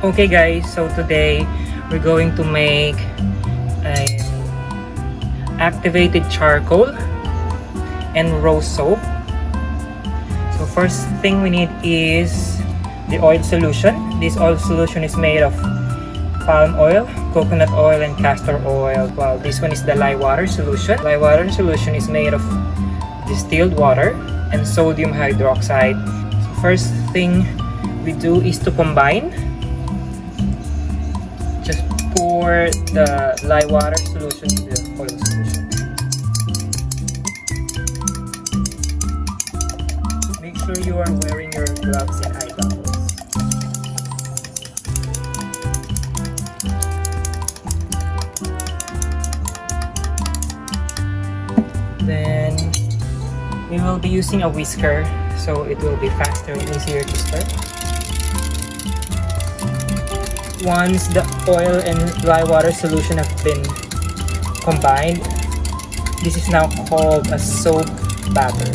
Okay guys, so today we're going to make an activated charcoal and rose soap. So first thing we need is the oil solution. This oil solution is made of palm oil, coconut oil, and castor oil. While this one is the lye water solution. Lye water solution is made of distilled water and sodium hydroxide. So first thing we do is to combine. Just pour the lye water solution to the oil solution. Make sure you are wearing your gloves and eye goggles. Then we will be using a whisker, so it will be faster and easier to stir. Once the oil and lye water solution have been combined, this is now called a soap batter.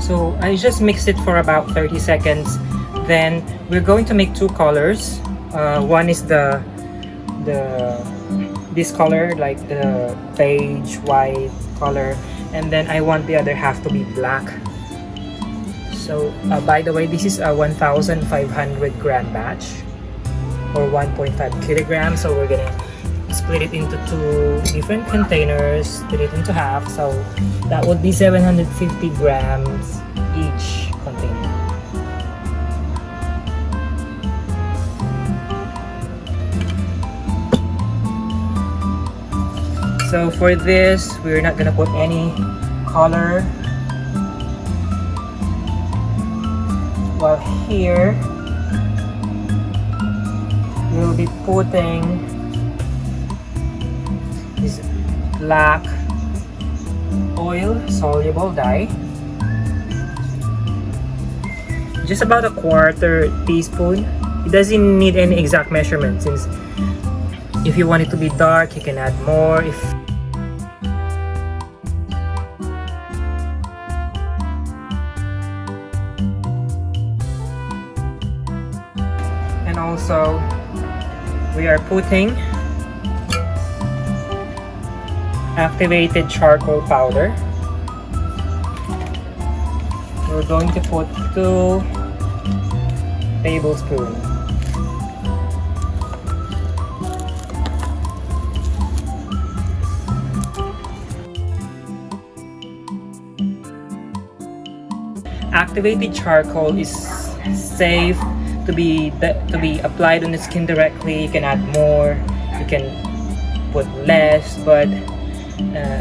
So I just mix it for about 30 seconds. Then we're going to make two colors. One is this color, like the beige white color, and then I want the other half to be black. So by the way, this is a 1,500 gram batch or 1.5 kilograms. So we're gonna split it into two different containers, split it into half. So that would be 750 grams each container. So for this, we're not gonna put any color. While here, we'll be putting this black oil soluble dye. Just about a quarter teaspoon. It doesn't need any exact measurement, since if you want it to be dark, you can add more. And also, we are putting activated charcoal powder. We're going to put 2 tablespoons. Activated charcoal is safe to be applied on the skin directly. You can add more, you can put less, but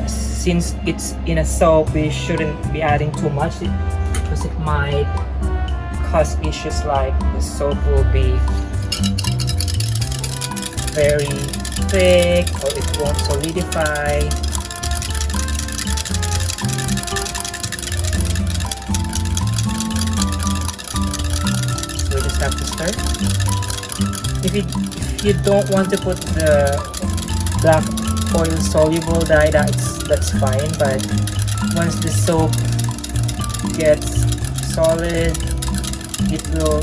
since it's in a soap, we shouldn't be adding too much because it might cause issues like the soap will be very thick or it won't solidify. Have to stir. If you don't want to put the black oil soluble dye, that's fine, but once the soap gets solid, it will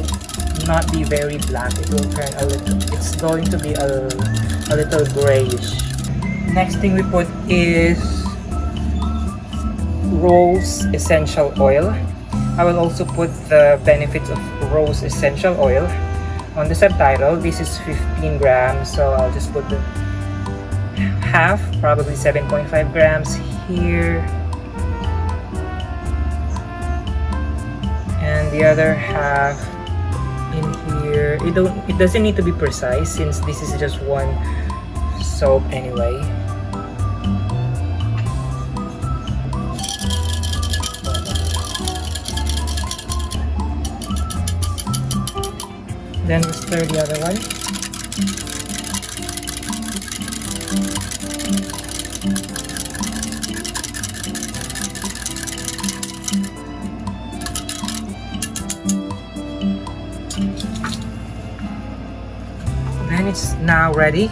not be very black. It will turn a little, it's going to be a little grayish. Next thing we put is rose essential oil. I will also put the benefits of rose essential oil on the subtitle. This is 15 grams, so I'll just put the half, probably 7.5 grams here, and the other half in here. It doesn't need to be precise since this is just one soap anyway. Then we stir the other one. Then it's now ready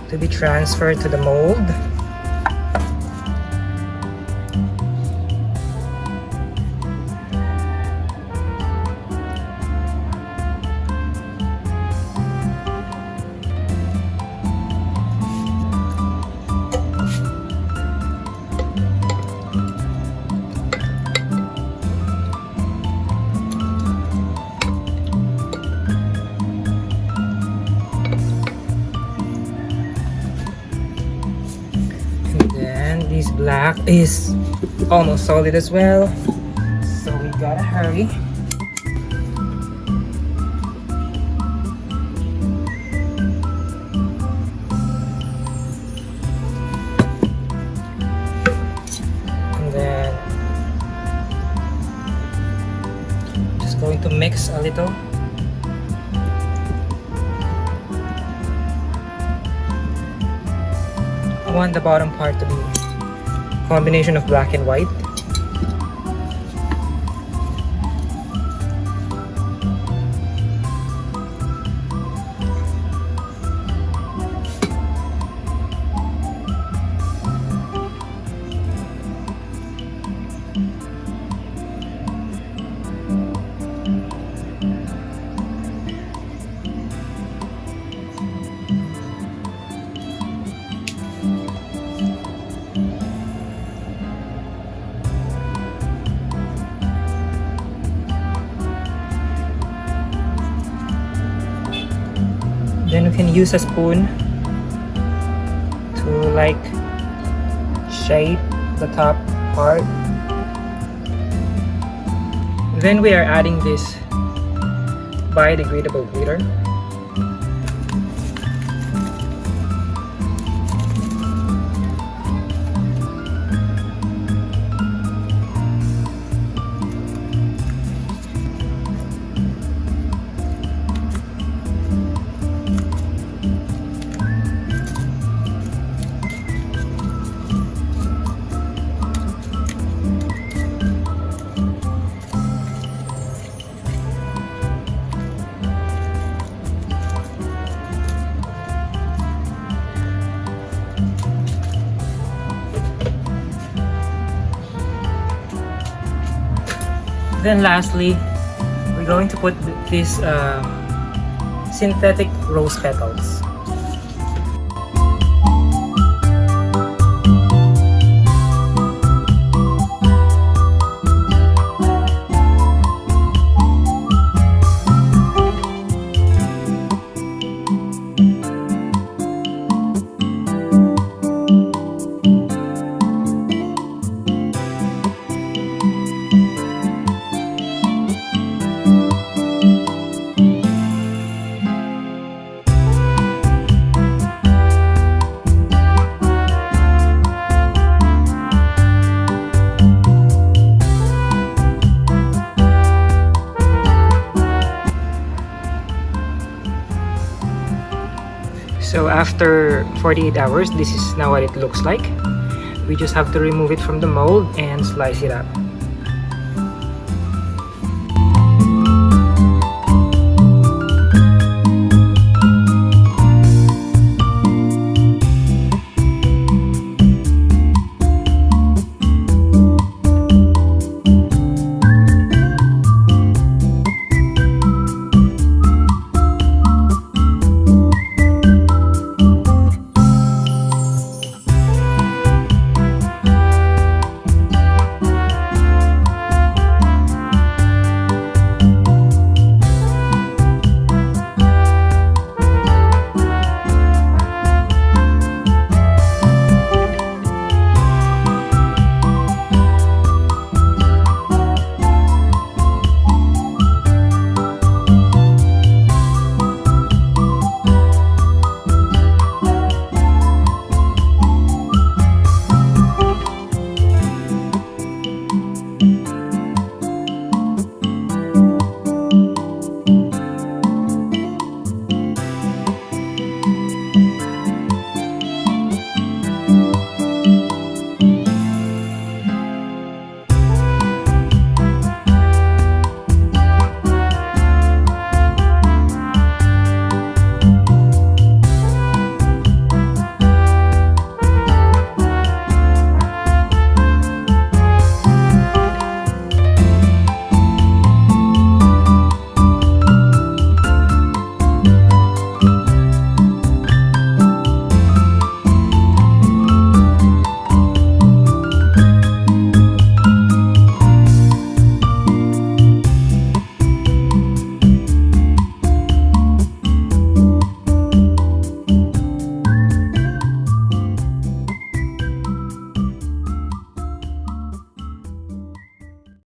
to be transferred to the mold. this black is almost solid as well, so we gotta hurry. And then just going to mix a little. I want the bottom part to be a combination of black and white. Then we can use a spoon to like shape the top part. Then we are adding this biodegradable glitter. Then lastly, we're going to put these synthetic rose petals. So after 48 hours, this is now what it looks like. We just have to remove it from the mold and slice it up.